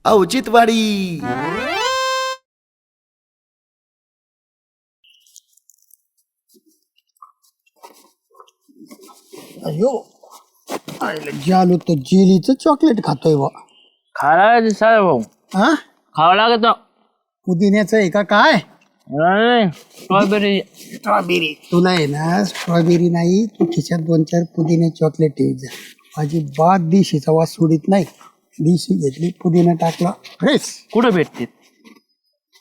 औचित्यवाडी. अयो जालू तर जेलीचं चॉकलेट खातोय बा. खायला साहेब भाऊ हा खावं लागत पुदिन्याचं आहे का काय? स्ट्रॉबेरी स्ट्रॉबेरी तुला आहे ना, स्ट्रॉबेरी नाही, तू खिशात 2-4 पुदिने चॉकलेट ठेव जा. अजिबात दिशीचा वास सोडित नाही. दिशी घेतली, पुदिना टाकला, फ्रेश. कुठं भेटते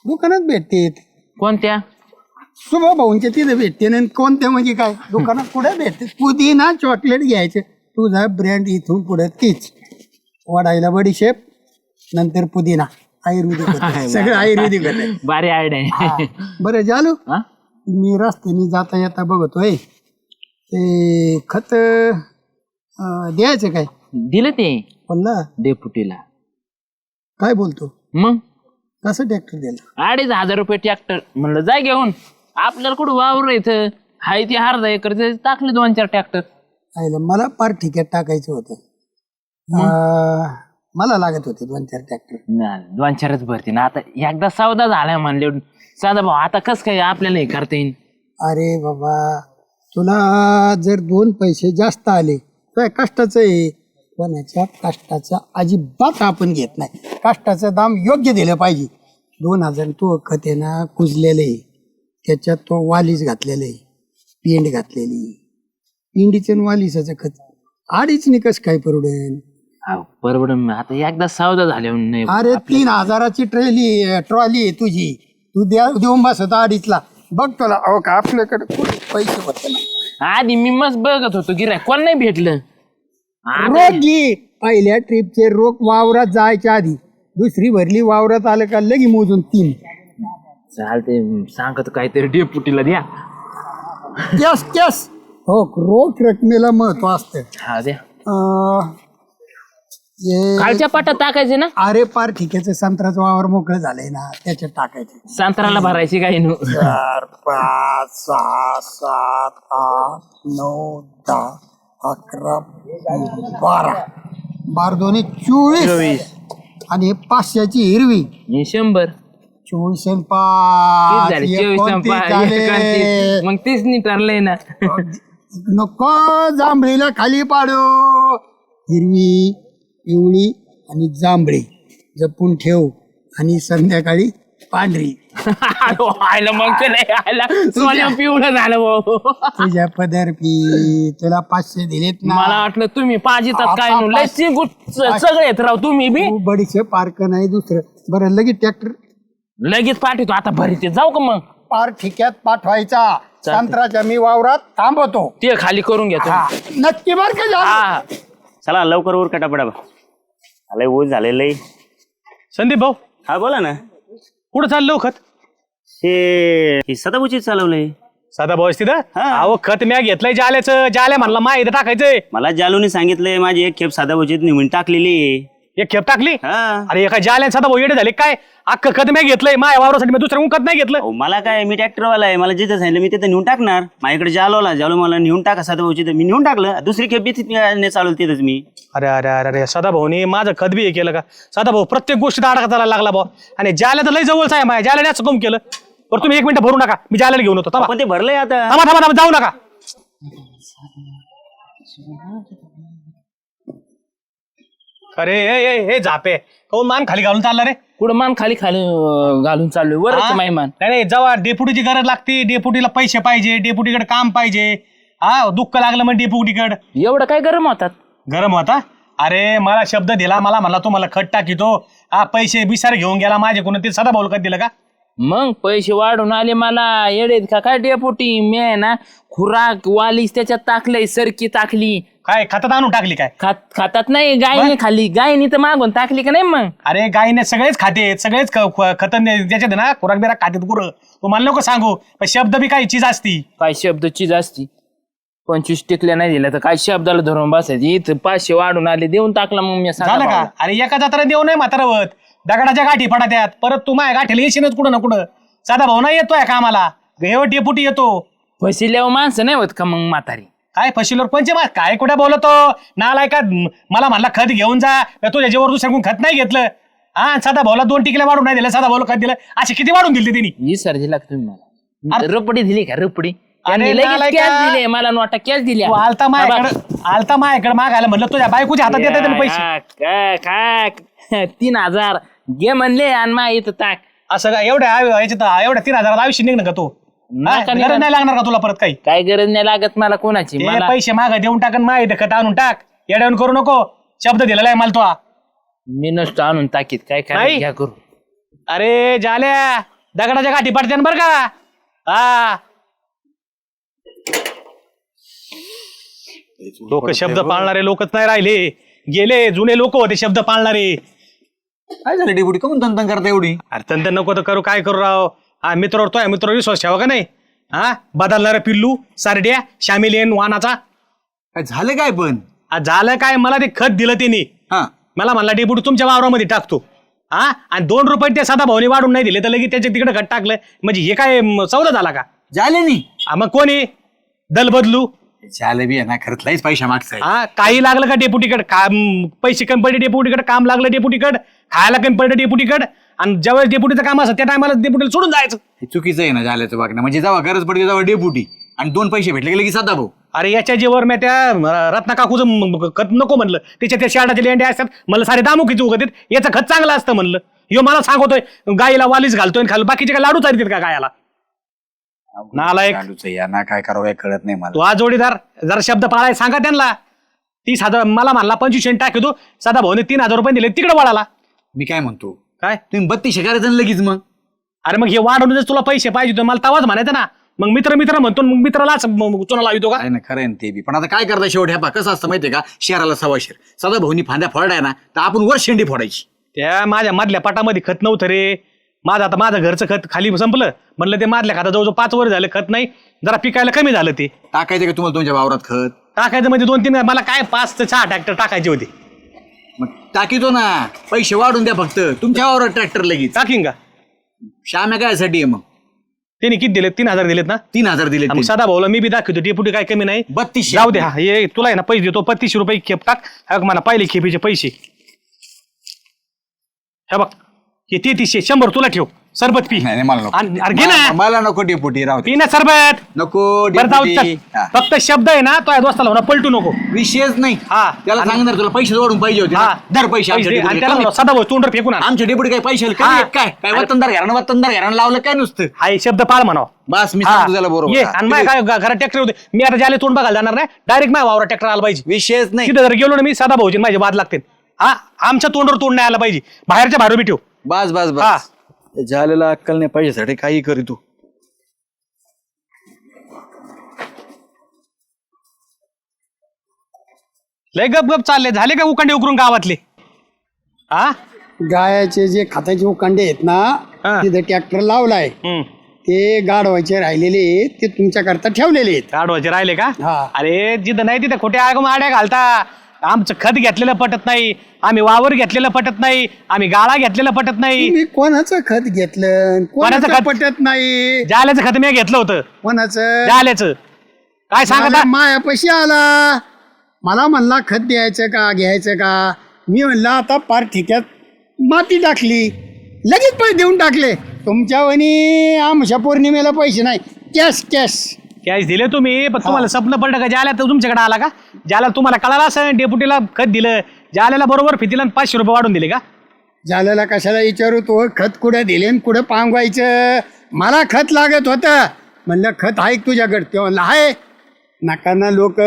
दुकानात भेटते. कोणत्या सुभा भाऊंच्या तिथे भेटते ना. कोणत्या म्हणजे काय, दुकानात कुठे भेटते? पुदिना चॉकलेट घ्यायचं. तुझा ब्रँड इथून पुढे तीच. वडायला बडीशेप, नंतर पुदिना. आयुर्वेदिक होतं. सगळं आयुर्वेदिक होतं. भारी आयडिया. बरं जालू, हा? मी रस्त्याने जाता येता बघतोय ते खत द्यायचं काय दिलं ते म्हणला. डेपुटीला. काय बोलतो? मग कसं ट्रॅक्टर दिला? 2,500 रुपये ट्रॅक्टर म्हणलं जा घेऊन. आपल्याला कुठं वावर इथं हाय ते अर्धा एकर टाकले 2-4 ट्रॅक्टर. आईला मला पार ठिक्यात टाकायचं होतं. मला लागत होते 2-4 ट्रॅक्टर. 2-4च भरते ना. आता एकदा सौदा झालाय म्हणले साधा भाऊ, आता कस काय आपल्याला हे करता येईल? अरे बाबा, तुला जर 2 पैसे जास्त आले तर कष्टाचं आहे. कोणाच्या कष्टाचं अजिबात आपण घेत नाही. कष्टाचं दाम योग्य दिलं पाहिजे. 2,000 तो खत आहे ना, कुजलेलं आहे. त्याच्यात तो वालीच घातलेलं आहे, पेंड घातलेली. पेंडीचं आणि वालिसाचं खत 2.5 कसं काय परवडेल? बरोबर. आता एकदा सौदा झाले नाही. अरे 3,000ची ट्रॉली आहे तुझी. तू देऊन बसत 2.5ला. बघ तुला अहो का आपल्याकडे कुठे पैसे होते ना. आधी मी मस्त बघत होतो गिऱ्हाईक, कोण नाही भेटलं. रोग घे. पहिल्या ट्रिपचे रोग वावरात जायच्या आधी. दुसरी भरली वावरात आलं का लगी मोजून 3. चालते सांगत काहीतरी डेपुटीला द्या. केस हो, रोख रकमेला महत्व असतं. हा द्या. हे खालच्या पाटात टाकायचे ना. अरे पार ठिकेचं संत्र्याचं वावर मोकळं झालंय ना, त्याच्यात टाकायचे. संत्र्याला भरायची काही 4, 5, 6, 7, 8, 9, 10, 11, 12. 12 24. आणि 500ची हिरवी. 100. 24 आणि 5 झाले 24 29 झाले. मग तीच नाही ठरलंय ना. नको जांभळीला खाली पाडू. हिरवी, पिवळी आणि जांभळी जपून ठेव. आणि संध्याकाळी पांढरी. आयला मग का नाही आयला सोन्या पिवळं झालं भाऊ. तुझ्या पदरपी तुला 500 दिलेत ना. मला वाटलं तुम्ही पाजितात काय नु लय चिंगूट सगळे आहेत राव तुम्ही बी. तू बडीचे पार्क नाही दुसरं. बरं लगेच ट्रॅक्टर लगेच पाठवतो आता भरीते जाऊ का मग. पार ठिक्यात पाठवायचा. संत्र्याच्या मी वावरात थांबवतो. ते खाली करून घेतो. नक्की बर का जा. हा चला लवकर वर कटापटा लय ऊस झालेलं आहे. संदीप भाऊ, हा बोला ना. कुठं चाललो खत? हे सदाभाऊची चालवलंय. साधा भाऊ तिथं. हा. अहो खत म्या घेतलंय जाल्याचं. जाल्या म्हणला मा इथं टाकायचंय. मला जालूने सांगितलंय माझी एक खेप सदाभाऊची निवडून टाकलेली आहे. एक खेप टाकली. हा. अरे एका जाल्या साधा भाऊ येडे झाले काय? अख्खं खत म्या घेतलंय माझ्या वावरासाठी. मी दुसरं खत नाही घेतलं. अहो, मला काय, मी ट्रॅक्टरवाला आहे. मला जिथं सांगितलं मी तिथं नेऊन टाकणार. माझ्याकडे जालो मला नेऊन टाका सदाभाऊची. तर मी नेऊन टाकलं. दुसरी खेप बी चालवलं तिथंच मी. अरे अरे अरे अरे सदा भाऊनी माझं खत बी हे केलं का? सदा भाऊ प्रत्येक गोष्टीत अडका चालायला लागला भाऊ. आणि जाल्या तर लय जवळच आहे माझ्या. जाल्याने असं कम केलं. बरं तुम्ही 1 मिनिट भरू नका, मी जाल्याला घेऊन होतो. पण ते भरलंय आता. थांबा जाऊ नका. अरे हे झापे काऊन मान खाली घालून चालला रे? कुठं मान खाली खाली घालून चाललोय वर हा? मान. नाही जेव्हा डेपुटीची गरज लागते, डेपुटीला पैसे पाहिजे, डेपुटीकडे काम पाहिजे. हा दुःख लागलं मग डेपुटीकडे एवढं काय गरम होतात. गरम होता. अरे मला शब्द दिला, मला म्हणला तुम्हाला खत टाकीतो. हा पैसे बिसार घेऊन गेला माझे. कोण ते सदा भाऊ खत दिलं का? मग पैसे वाढून आले मला. येडेत का काय डेपुटी? मी आहे ना खुराक वालीस त्याच्यात टाकलंय, सरकी टाकली. काय खातात आणून टाकली काय? खातात नाही, गायने खाली. गायने तर मागून टाकली का नाही मग? अरे गायने सगळेच खाते, सगळेच खत त्याच्यात ना खुराक बिराक खातेत गुरं. तू मला नको सांगू. पण शब्द बी काही चीज असती. काय शब्द चीज असती. 25 टिकल्या नाही दिल्या तर काय शब्दाला धरून बसायची. इथं 500 वाढून आले, देऊन टाकला मग मी. झालं का? अरे एका जात्रा देऊ नये म्हातारावत. दगडाच्या गाठी पडा त्यात. परत तू माझ्या गाठीला येशीलच कुठं ना कुठं. साधा भाऊ नाही येतोय कामाला. घेव डेपुटी येतो. फसिल्यावर माणसं नाही होत का मग म्हातारी? काय फशीलोर पंचमा काय कुठे बोलतो नालाय का? मला म्हणला खत घेऊन जा. तुझ्या जेवर दुसऱ्या कोण खत नाही घेतलं. हा साधा भाऊला 2 टिकल्या वाढून नाही दिलं, साधा भाऊला खत दिलं, असे किती वाढून दिले त्यांनी? विसर दिला का तुम्ही मला? रपडी दिली का रपडी? अरे त्यांनी लगेच नालायका. कॅश दिले मला, नोटा कॅश दिल्या. तू आलता माझ्याकडे मागायला म्हणलं तुझ्या बायकोच्या हातात देतात त्यांनी पैसे. काय 3,000 घे म्हणले आणि मा इथं टाक. असं काय एवढ्या 3,000 आयुष्य निघणं का तू? नका गरज नाही लागणार का तुला परत काही? काय गरज नाही लागत मला कोणाची. ते मला पैसे मागा देऊन टाक आणि माहिती खत आणून टाक. येड्यावून करू नको. शब्द दिलेला आहे मला तो. मी नसतो आणून टाकीत. काय काय नाही. घ्या करू. अरे झाल्या दगडाच्या गाठी पडत्यान बर का. हा लोक शब्द पाळणारे लोकच नाही राहिले, गेले जुने लोक होते शब्द पाळणारे. काय झालं डेपुटी कमून तंतन करता एवढी? अरे तंत नको तर करू, काय करू राव. हा मित्रावर तो मित्रावर विश्वास ठेवा का नाही? हा बदलणारा पिल्लू सारड्या शामिलेन वानाचा. काय झालं काय पण? आज झालं काय, मला ते खत दिलं त्यांनी. हा मला म्हणला डेपुटी तुमच्या वावरामध्ये टाकतो. हा आणि 2 रुपये ते साधा भाऊनी वाढून नाही दिले तर लगेच त्याच्या तिकडे खत टाकलं. म्हणजे हे काय सौदा झाला का? झाले नाही. हा, मग कोणी दल बदलू? झालं बी आहे ना, खरंच लईच पैसा मागचाय. हा काही लागलं का डेपुटीकडे? काम पैसे कमी पडले डेपुटीकडे, काम लागलं डेपुटीकडे, खायला कमी पडलं डेपुटीकडे, आणि जेव्हा डेपुटीचं काम असं त्या टायमाला डेपुटीला सोडून जायचं. हे चुकीचं आहे ना झाल्याचं वागणं. म्हणजे जेव्हा गरज पडते तेव्हा डेपुटी आणि 2 पैसे भेटले गेले की साधा भाऊ. अरे याच्या जेवर मी त्या रत्ना काकूचं खत नको म्हणलं, त्याच्या त्या शाळाचे लेंडे असतात मला सारे दामुखीचे उगत याचं खत चांगलं असतं म्हणलं. ह्यो मला सांगतोय गाईला वालीच घालतोय खाल, बाकीचे काय लाडू चालतील का गायाला? नालायक. चालूच आहे यांना, काय करावं काय कळत नाही मला. तो हा जोडीदार जरा शब्द पाळाय सांगा त्यांना. 30,000 मला म्हणला 25 टाकी तू, साधा भाऊने 3,000 रुपये दिले तिकडे वळाला. मी काय म्हणतो, काय? तुम्ही 32 करायचं आणि लगेच मग. अरे मग हे वाढवून तुला पैसे पाहिजे होते मला तवाच म्हणायचं ना. मग मित्र म्हणतो, मग मित्रालाच चुना लावितो का? काय ना खरं आहे ना ते बी, पण आता काय करता शेवट ह्या कसं असतं माहितीये का, शहराला सवाशेर साधा भाऊनी फांद्या फोडाय ना तर आपण वर शेंडी फोडायची. त्या माझ्या मधल्या पटामध्ये खत नव्हतं रे. माझं घरचं खत खाली संपलं. म्हणलं ते मधल्या खाता जवळजवळ 5 वर झालं खत नाही, जरा पिकायला कमी झालं. ते टाकायचं का तुम्हाला तुमच्या वावरात खत? टाकायचं म्हणजे 2-3 मला काय 5 ते 6 ट्रॅक्टर टाकायचे होते. मग टाकीतो ना, पैसे वाढून द्या फक्त. तुमच्या वावरात ट्रॅक्टर लगेच. टाकीन का? श्याम्या काय साठी आहे मग? त्यांनी किती दिलेत? 3,000 दिलेत ना. 3,000 दिले. मग साधा भाऊला मी बी दाखवतो डेपुटी काय कमी नाही. 32. जाऊ दे. हा हे तुला आहे ना पैसे देतो, 35 रुपये खेप टाक. हा बघ मला पहिले खेपीचे पैसे हे बघ, हे 3300 100 तुला ठेव. सरबत पी. नाही मला नको. अरे घे ना. मला नको डेपुटी, राहू दे. पी ना सरबत. नको बरं जाऊ डेपुटी. चल. हा. फक्त शब्द आहे ना तो या दोस्ताला म्हणा पलटू नको. विषयच नाही. हा. त्याला सांगणार तुला पैसे वाढून पाहिजे होते ना. हा. दर पैसे आमच्या आणि डेपुटीला त्याला कमी. म्हणा, साधा भाऊ तोंडवर फेकून आण. आमच्या डेपुटी काय पैसे हा. कमी आहेत काय? काय वतनदार घराणं लावलं काय नुसतं? हा हे शब्द पाळ म्हणावं. बस मी हा. सांगतो त्याला बरोबर. ये हा. आणि माझ्या काय घरात ट्रॅक्टर होते, मी आता ज्याला तोंड बघायला जाणार नाही, डायरेक्ट माझ्या वावरात ट्रॅक्टर आला पाहिजे. विषयच नाही. तिथे जर गेलो ना मी साधा भाऊजी माझे बाद लागते. हा आमच्या तोंडवर तोंड नाही आला पाहिजे, बाहेरच्या बाहेर बी ठेव. बस बस हा. बस. झालेला अक्कल नाही पैशासाठी काही करी तू. लय गप चालले. झाले का उकंडे उकरून गावातले? हा गायाचे जे खताचे उकांडे आहेत ना, हा. तिथे ट्रॅक्टर लावलाय. हम्म. ते गाडवायचे राहिलेले आहेत, ते तुमच्याकरता ठेवलेले आहेत. गाडवाचे राहिले का? हा. अरे जिथं नाही तिथं खोट्या आड्या घालता. आमचं खत घेतलेलं पटत नाही, आम्ही वावर घेतलेलं पटत नाही, आम्ही गाळा घेतलेलं पटत नाही. तुम्ही कोणाचं खत घेतलं, कोणाचं कोणाचं खत? पटत नाही. जाल्याचं खत मी घेतलं होतं. कोणाचं? जाल्याचं काय सांगता? माझ्या मायापाशी आला, मला म्हणला खत द्यायचं का घ्यायचं का. मी म्हणलं आता पार ठिक्यात माती टाकली, लगेच पैसे देऊन टाकले. तुमच्या वनी आमच्या पौर्णिमेला पैसे नाही, कॅश कॅश. कॅश दिले तुम्ही, पण तुम्हाला स्वप्न पडलं का जाल्या तर तुमच्याकडे आला का? ज्याला तुम्हाला कळाला असं डेपुटीला खत दिलं, जाल्याला बरोबर फितीला 500 रुपये वाढून दिले का? झालेला कशाला विचारू, तो खत कुठं दिले आणि कुठं पांगवायचं. मला खत लागत होतं, म्हणलं खत आहे तुझ्याकडे. ते म्हणलं आहे. नका ना लोक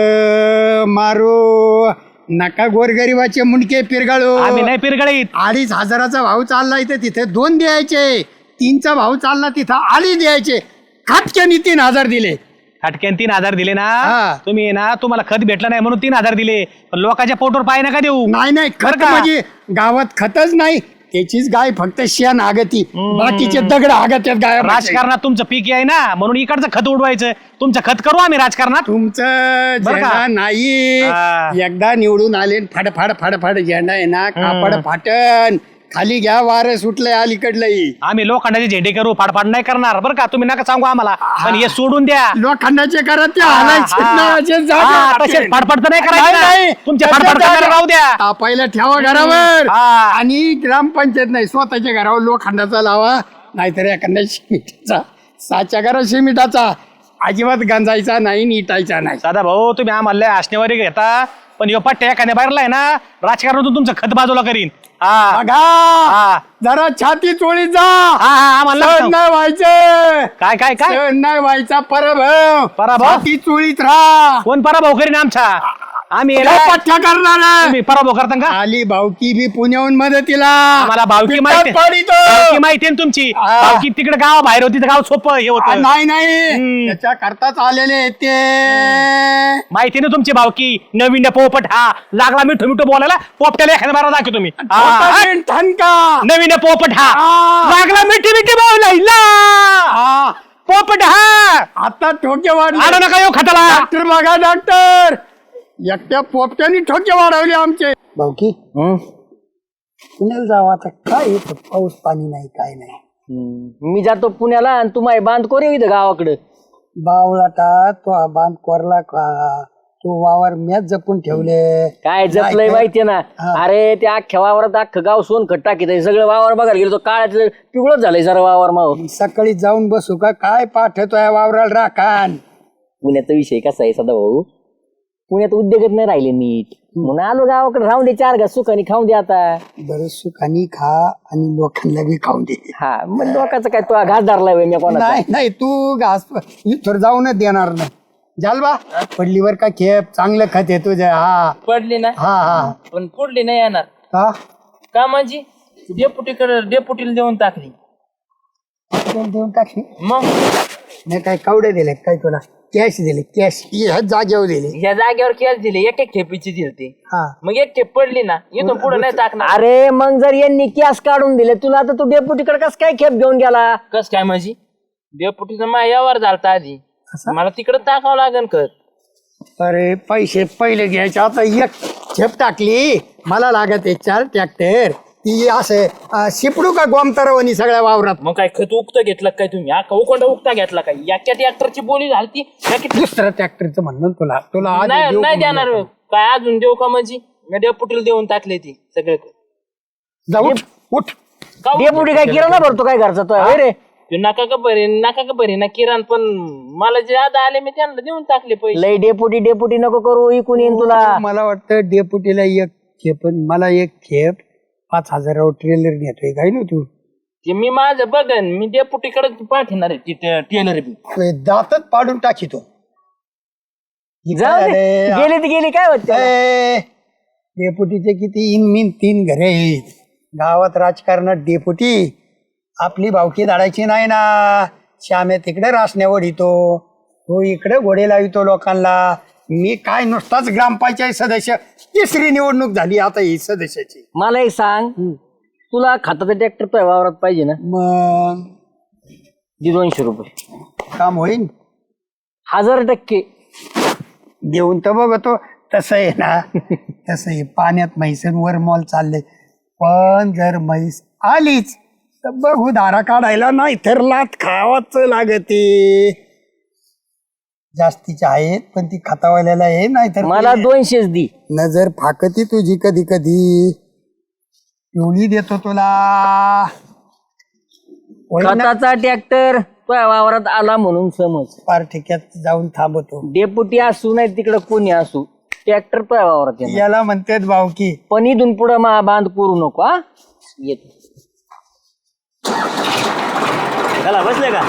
मारू, नका गोरगरिबाचे मुंडके पिरगाळू. आम्ही नाही पिरगळीत. 2,500चा भाव चालला इथं, तिथे 2 द्यायचे. 3चा भाव चालला तिथं 2.5 द्यायचे. खाटक्यानी 3,000 दिले. खटक्यान 3,000 दिले ना. हा. तुम्ही ना तुम्हाला खत भेटलं नाही म्हणून 3,000 दिले, पण लोकांच्या पोटवर पाय नका देऊ. नाही खत बरं का? म्हणजे गावात खतच नाही, त्याचीच गाय फक्त शेण आगती, बाकीचे दगड आगत्यात गाय. राजकारणात तुमचं पीक आहे ना, म्हणून इकडचं खत उडवायचं. तुमचं खत करू आम्ही राजकारणात. तुमचं बरं का? झेंडा नाही. हा. एकदा निवडून आले, फाड झेंडा आहे ना, कापड फाटन, खाली घ्या, वारं सुटलंय अलीकडलंही. आम्ही लोखंडाचे झेंडे करू, फाडफाड नाही करणार बरं का, तुम्ही नका सांगू आम्हाला, पण हे सोडून द्या. लोखंडाचे करा ते हा, हाणायचे हा. ना, असे जागे हा, राहतील. तसेच फाडफाड तर नाही नाही, करायची नाही. ना. तुमच्या तसेच फाडफाड करायला जागे राहू द्या. तापायला ठेवा घरावर. हा. आणि ग्रामपंचायत नाही, स्वतःच्या घरावर लोखंडाचा लावा, नाहीतर एखाद्या शिमिटाचा, साच्या घरात शिमिटाचा, अजिबात गंजायचा नाही, नीटायचा नाही. दादा भाऊ तुम्ही आम्हाला आसनेवारी घेता, पण यो पट्ट्या एखाद्या बाहेरला आहे ना, राजकारणातून तुमचं खत बाजूला करीन. हा बघा हा. जरा छाती चोळीत जा. हा, आम्हाला सहन सांग. नाही व्हायचं, काय काय काय सहन नाही व्हायचा पराभव. पराभव? छाती चोळीत राहा. कोण पराभव करीन आमचा? आम्ही काय पठ्ठा करणार आहे? तुम्ही पराभव करता का? आली भाऊकी बी पुण्याहून मदतीला. आम्हाला भावकी पिठात माहिती पडितो. भावकी माहिती आहे ना तुमची. हा. भावकी तिकडे गाव बाहेर होती तर गाव सोपं हे होतं. नाही नाही हम्म. त्याच्या करताच आलेले आहेत ते. माहिती ना तुमची भावकी. नवीन पोपट हा लागला मिठू मिठू बोलायला, पोपट्याला एखाद्या बारा दाखव तुम्ही. छोटा बिन ठणका. नवीन पोपट हा लागला मिठी मिठी बोलायला. हा. पोपट हा आता ठोके वाढले. आलो नका येऊ खताला. डॉक्टर बघा डॉक्टर, एकट्या पोपट्याने ठोके वाढवले आमचे. भाऊकी पुण्याला जावं आता, काय येतं, पाऊस पाणी नाही काय नाही. मी जातो पुण्याला आणि तुम्हाला बांध कोरे इथं गावाकडे. बावळाटा तो हा बांध कोरला का, तो वावर मॅच जपून ठेवले. काय जपलंय नाही, माहितीये ना. हा. अरे त्या अख्ख्या वावरात अख्खं गाव सोन खट टाकीत सगळं वावर बघायला गेलो तो काळाचं पिवळच झालंय जरा वावर माव. सकाळी जाऊन बसू का, काय पाठवतोय वावराला राखान. पुण्याचा विषय कसा आहे सदा भाऊ, पुण्यात उद्योगच नाही राहिले नीट, म्हणून आलो गावाकडे. राहून दे चार घास सुखानी खाऊन दे आता. बरं सुखानी खा आणि लोकांना बी खाऊन दे. हा मग लोकांचं काय तो घास धरलाय मी कोणाचा. नाही नाही तू घास इथवर जाऊनच देणार नाही. जालबा पडलीवर का खेप, चांगलं खत आहे तुझं. हा पडली ना हा हा पण पुढली नाही येणार. हा. का माझी डेपुटीला देऊन टाकली. देऊन टाकली. मग नाही काय कवडे दिले काय तुला, कॅश दिले, कॅश ह्याच जागेवर दिले. ह्या जागेवर कॅश दिले, एक एक खेपीची दिली. हा मग एक खेप पडली ना, इथून पुढे नाही टाकणार. अरे मग जर यांनी कॅश काढून दिले तुला तर तू डेपुटीकडे कस काय खेप घेऊन गेला. कस काय माझी डेपुटीचा माझ्या यावर झालता आधी, मला तिकडे टाकावं लागेल कर. अरे पैसे पहिले घ्यायचे, आता एक खेप टाकली. मला लागत आहे 4 ट्रॅक्टर. ती असं शिपडू का गोमतरवणी सगळ्या वावरात. मग काय खत उकता घेतला काय तुम्ही? हा उकोंडा उकता घेतला काय? याच्या ट्रॅक्टरची बोली झालती. दुसऱ्या ट्रॅक्टरचं म्हणणं तुला तुला आधी नाही देऊ नाही का देणार म्हणलं? काय अजून देऊ का माझी? मी डेपुटीला देऊन टाकले ती सगळं. जा उठ उठ. का डेपुटी काय किराणा भरतो काय घरचा तो होय रे. ते नका का बरे ना किराण, पण मला जे आता आले मी त्यांना देऊन टाकले पैसे. लय डेपुटी डेपुटी नको करू, इकून येईन तुला. मला वाटतं डेपुटीला एक खेप आणि मला एक खेप 5,000 ट्रेलर नेतोय काय ना तू. ते मी माझं बघन, मी डेपुटीकडे पाठवणार आहे तिथे टेलर बी. तो दातच पाडून टाकीतो. जाऊ दे. गेली ती गेली काय होत त्याला? डेपुटीचे किती इनमिन 3 घरे आहेत गावात. राजकारणात डेपुटी आपली भावकी धाडायची नाही ना. श्यामे तिकडे रासण्या ओढितो, तो इकडे घोडे लावितो लोकांना. मी काय नुसताच ग्रामपंचायत सदस्य. 3री निवडणूक झाली आता ही सदस्याची. मला एक सांग, तुला खताचा ट्रॅक्टर तुझ्या वावरात पाहिजे ना, मग दे 200 रुपये. काम होईल. 1000% देऊन तर बघतो. तसं आहे ना, तसं आहे. पाण्यात म्हैसांवर मॉल चालले, पण जर म्हैस आलीच तर बघू धारा काढायला, नाही तर लात खावाच लागते. जास्तीच्या आहेत पण ती खतावाल्याला आहे, नाही तर मला 200च दी. नजर फाकती तुझी कधी कधी. पिवळी देतो तुला. होईल ना? खताचा ट्रॅक्टर तुझ्या वावरात आला म्हणून समज. पार ठिक्यात जाऊन थांबतो. डेपुटी असू नाही तिकडे कोणी असू, ट्रॅक्टर तुझ्या वावरात येणार. याला म्हणतात भावकी. पण इथून पुढे मा बांध करू नको. हा येतो. चला बसले का?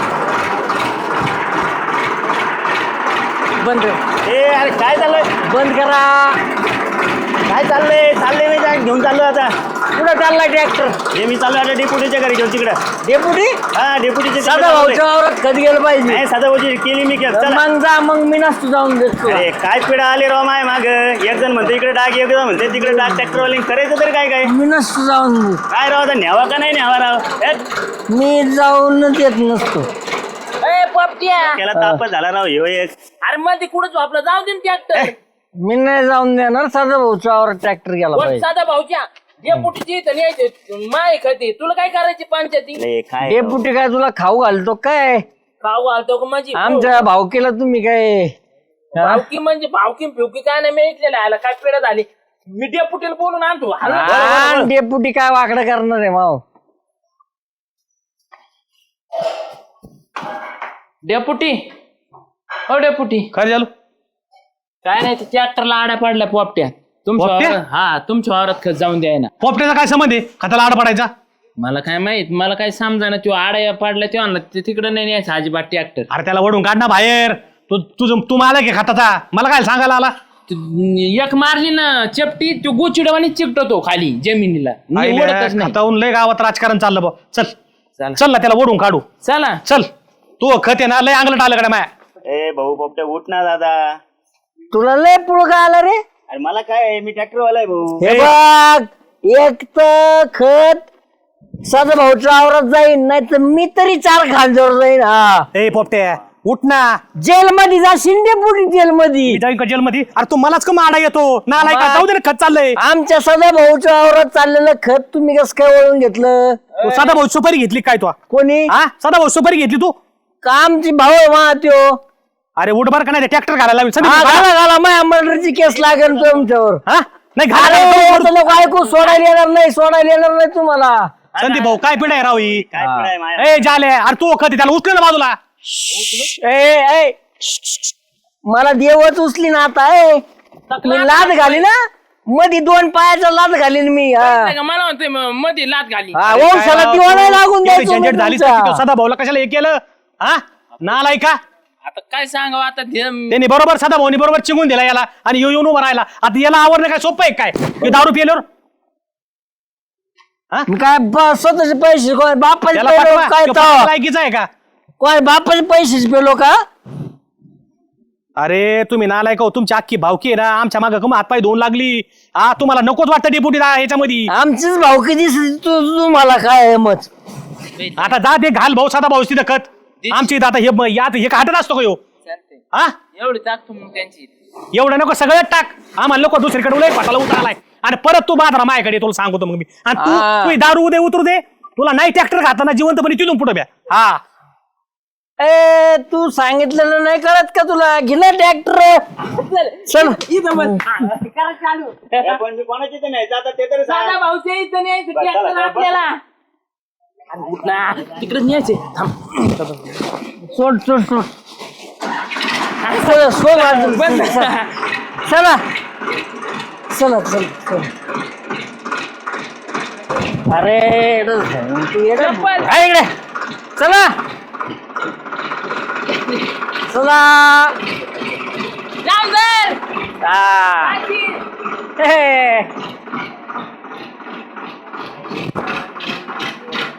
बंद ए अरे काय चाललंय? बंद करा. काय चाललंय मी काय घेऊन चाललो आता. पुढे चाललाय ट्रॅक्टर. हे मी चाललो आता डेपुटीच्या घरी घेऊन तिकडं. डेपुटी हा डेपुटीच्या साधा भाऊच्या वावरात कधी गेलं पाहिजे. नाही साधा भाऊची केली मी खेळ. चला. मग जा, मग मी नसतो जाऊन देतो. अरे काय पिढा आले राव माय माग. एक जण म्हणते इकडे टाक, एक जण म्हणते तिकडे टाक. ट्रॅक्टरवाले करायचं तरी काय काय मी नसतो जाऊन देत. काय राव आता न्यावा का नाही न्यावा राव. मी जाऊनच येत नसतो. ए पोपट्या, त्याला तापच झाला राव ह्यो एक. अरे मध्ये कुठं झोपला? जाऊ दे ट्रॅक्टर. मी नाही जाऊन देणार. साधा भाऊच्या वावरात ट्रॅक्टर गेला पाहिजे. साधा भाऊच्या डेपुटीची इथं न्यायचे माय खाते तुला काय करायची पंचायती लय काय डेपुटी काय तुला खाऊ घालतो काय खाऊ घालतो का माझी आमच्या भावकीला तुम्ही काय भावकी म्हणजे भावकी फिवकी काय नाही मी ऐकलेलं आला काय पिढा झाली मी डेपुटीला बोलून आणतो डेपुटी काय वाकडं करणार आहे माव डेपुटी हो डेपुटी काय झालं काय नाही ते ट्रॅक्टरला आड्या पडल्या पोपट्या तुमच्या पोपट्या? वावरात- हा तुमच्या वावरात खत जाऊन द्याय ना पोपट्याचा काय संबंध आहे खताला आड पडायचा मला काय माहित मला काय समजा ना तो आड्या पडल्या तो आणला ते तिकडे नाही न्यायचं अजिबात ट्रॅक्टर अरे त्याला वडून काढ ना बाहेर तू मला की खताचा मला काय सांगायला आला एक मारली ना चपटी तो गोचिडवानी चिकटतो खाली जमिनीला मी ओढतच नाही खतावून लय गावात राजकारण चाललं बा चल चला. चल ना त्याला ओढून काढू चला चल तू खत आहे ना लय अंगलट आलं कडे माया ए भाऊ पोपट्या उठ ना दादा तुला लय पुळका आला रे अरे मला काय आहे, मी ट्रॅक्टरवाला आहे भाऊ हे बघ एक तर खत सदा भाऊच्या आवरात जाईन नाही तर मी तरी 4 खांद्यावर जाईन हा ए पोपट्या उठ ना जेल मध्ये जा शिंदेपुरी जेल मध्ये मी जाईन का जेलमध्ये अरे तू मलाच का माडा येतो नालाय का जाऊ दे ना खत चाललंय आमच्या सदा भाऊच्या आवरात चाललेलं खत तुम्ही कसं काय वळून घेतलं तू साधा भाऊ सुपारी घेतली काय तू कोणी हा साधा भाऊ सुपारी घेतली तू का आमची भाऊ आहे मा त्यो अरे उठ बर का नाही ट्रॅक्टर घालायला लावी. हा, संदीप, घाला घाला माझ्या मर्डरची केस लागेल तुमच्यावर हा नाही अरे घाला आता लोक ऐकू सोडायला येणार नाही तुम्हाला संदीप भाऊ काय पिढा आहे राव ही काय पिढा आहे माया? ए जाले अरे तू खत आहे, त्याला उचल ना बाजूला ए मला देवच उचली ना आता मी लाद घाली ना मधी 2 पायाचा लाद घालीन मी हा मला म्हणतोय मध्ये लात घाली हा, वंशाला दिवाणा लागून एवढी द्यायचो झंझट झाली तुमच्या. तो सदा भाऊला कशाला हे केलं हा नालाय का आता काय सांगावं आता त्यांनी बरोबर सदा भाऊनी बरोबर चिंगून दिला याला आणि येऊन उभा राहिला आता याला आवडणं काय सोपं आहे काय हे दारू पिल्यावर मी काय स्वतःचे पैसे कोण बापाचे त्याला पेलो पाठवा. काय तो तर पाठवा लायकीचा आहे का कोण बापाचे पैसेच पेलो का अरे तुम्ही नालाय का हो, तुमची अख्खी भावकी आहे ना आमच्या मागं कम हातपाय धुवून लागली हा तुम्हाला नकोच वाटतं डेपुटी याच्यामध्ये आमचीच भावकी दिसली तुम्हाला काय आहे मत आता जा ते घाल भाऊ साधा भाऊ तिथं खत आमची इथं आता हे काटत असतो का ह्यो? हा एवढी टाकतो मग त्यांची एवढं नको सगळं टाक आम्हाला नको दुसरीकडे उलट पाठाला उतरालाय आणि परत तू बाजरा माझ्याकडे तुला सांगतो मग मी आणि हा. तू दारू दे उतरू दे तुला नाही ट्रॅक्टर खाताना जिवंतपणे तिथून पुढे ब्या हा ए तू सांगितलेलं नाही कळत का तुला घे ट्रॅक्टर चल या पण मी कोणाच्या इथे नाही जाता ते तरी सांग. दादा भाऊच्या इथं न्यायचं चला, ट्रॅक्टर चला, आपल्याला तिकडे न्यायचे थांब सोड चला चला चला अरे तू चप्पल. इकडे चला चला जाऊ दर हा. हे.